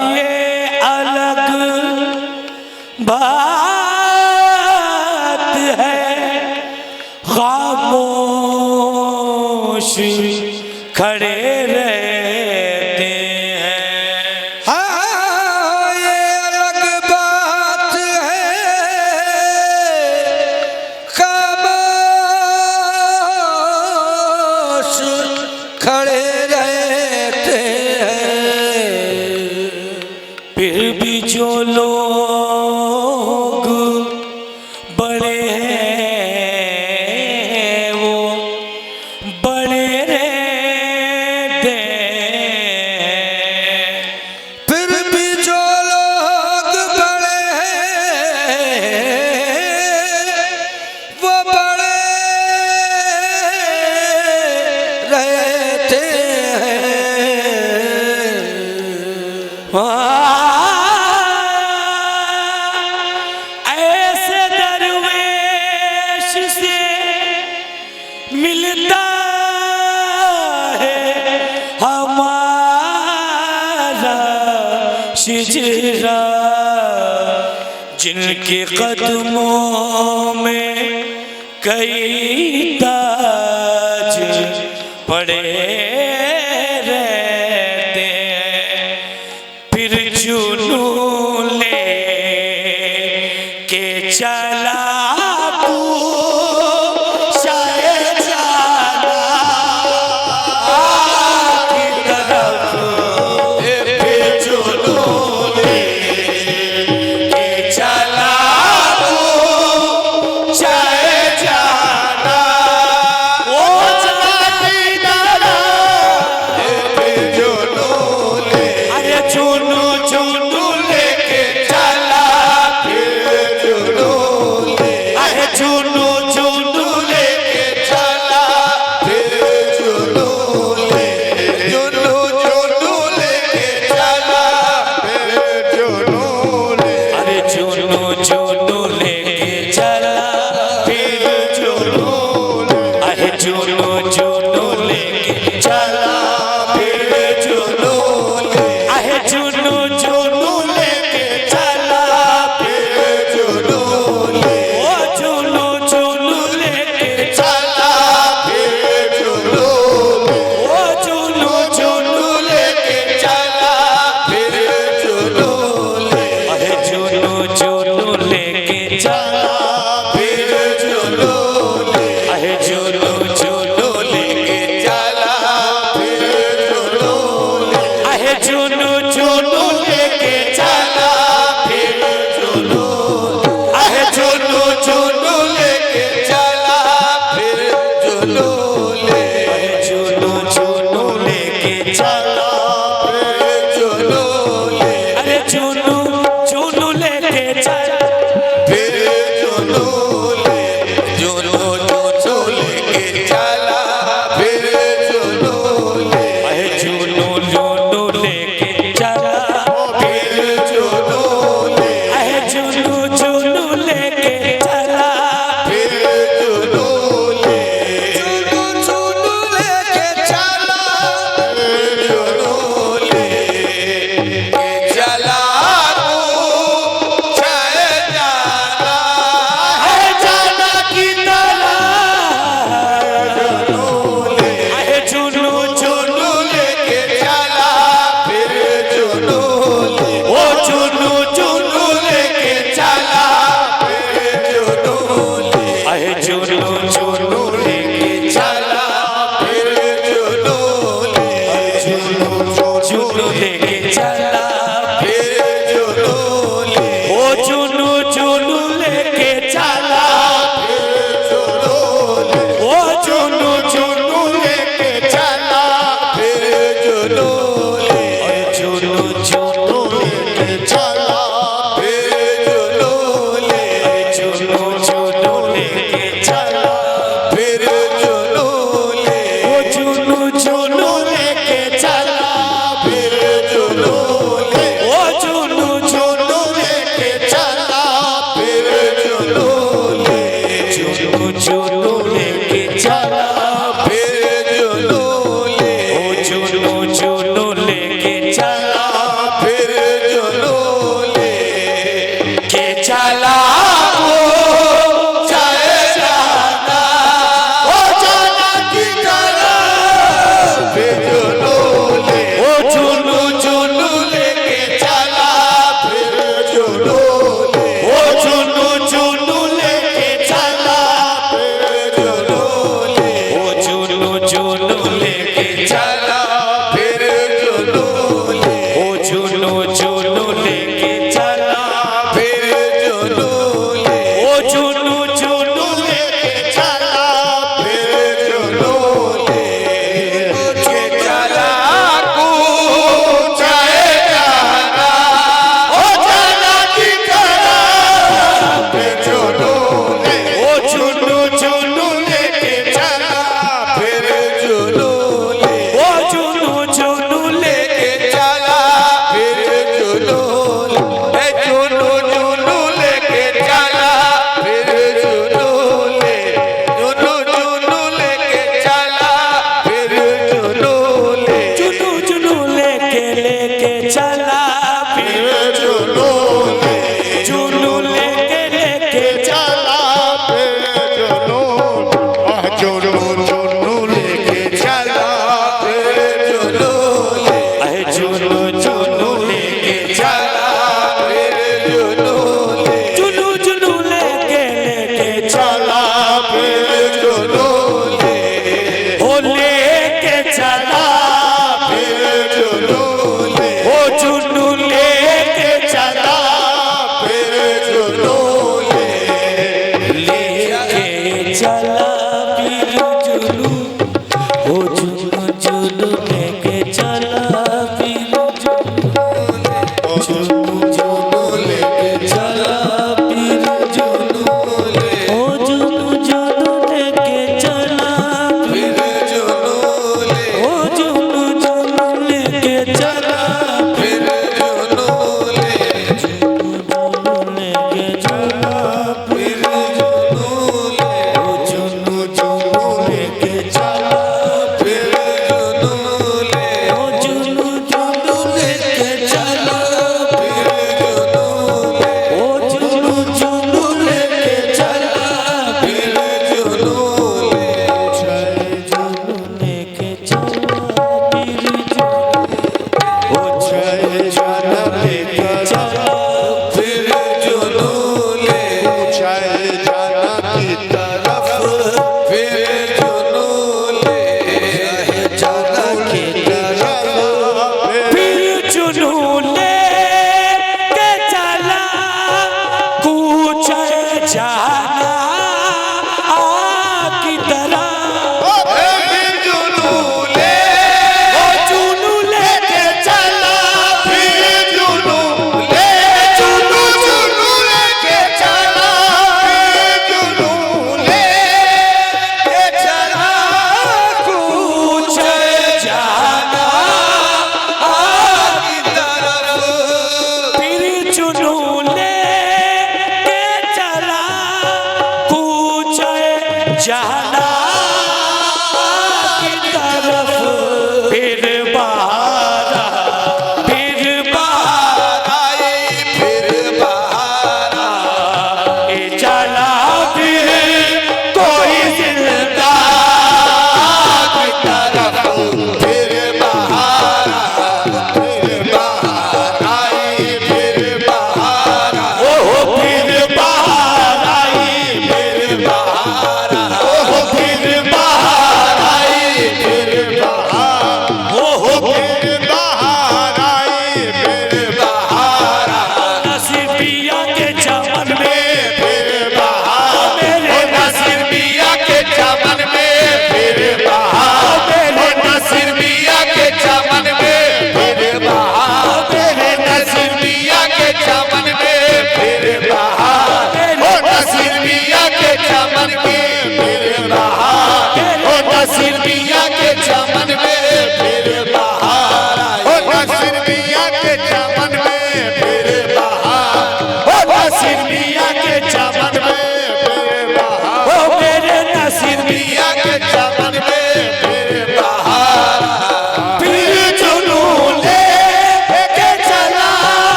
ये अलग बात है, खामोश खड़े रहते हैं। हाँ ये अलग बात है, खामोश खड़े रहते हैं। फिर भी जो लोग बड़े हैं वो बड़े रहते हैं। फिर भी जो लोग बड़े हैं वो बड़े रहते हैं। ऐसे दरवेश से मिलता है हमारा शिजरा, जिनके कदमों में कई ताज पड़े रहते हैं। फिर जुनू ले के चला तू शायद जाना की तरफ। फिर जुनू ले के चला तू शायद जाना, ओ जाती तरफ। फिर जुनू ले, अरे जुनू जुनू लेके चला, जुनू ले, अरे जुनू जुनू लेके चला। फिर जुनू ले, जुनू जुनू लेके चला। फिर जुनू ले, अरे जुनू जुनू लेके चला, फिर जुनू, अरे जुनू जुनू लेके चला, फिर जुनू, अरे जुनू जुनू लेके चला, फिर जुनू ले, ओ जुनू जुनू लेके चला, फिर जुनू ले, ओ जुनू जुनू लेके चला। फिर जुनू ले, अरे जुनू जुनू लेके चला, फिर जुनू ले, अरे जुनू जुनू लेके चला। फिर जुनू ले, अरे जुनू जुनू लेके चला, फिर जुनू, अरे जुनू जुनू लेके चला। फिर जुनू ले, जुनू जुनू लेके चला, फिर जुनू ले, अरे जुनू जुनू लेके चला। फिर जुनू ले, जुनू जुनू लेके चला। फिर जुनू ले, अरे जुनू जुनू लेके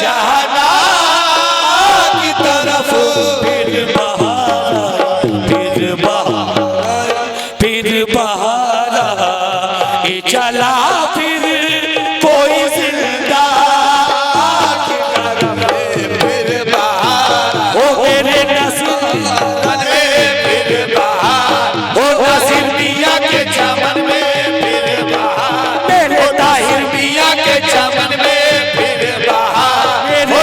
जहाना की तरफ फिर बहार ये चला फिर कोई जिंदा फिर बहार ओ मेरे नसीब फिर बहार ओ नसीब मियाँ के चमन में फिर बहार मेरे ताहिर मियाँ के चमन में फिर बहार मेरे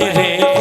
पहरेदार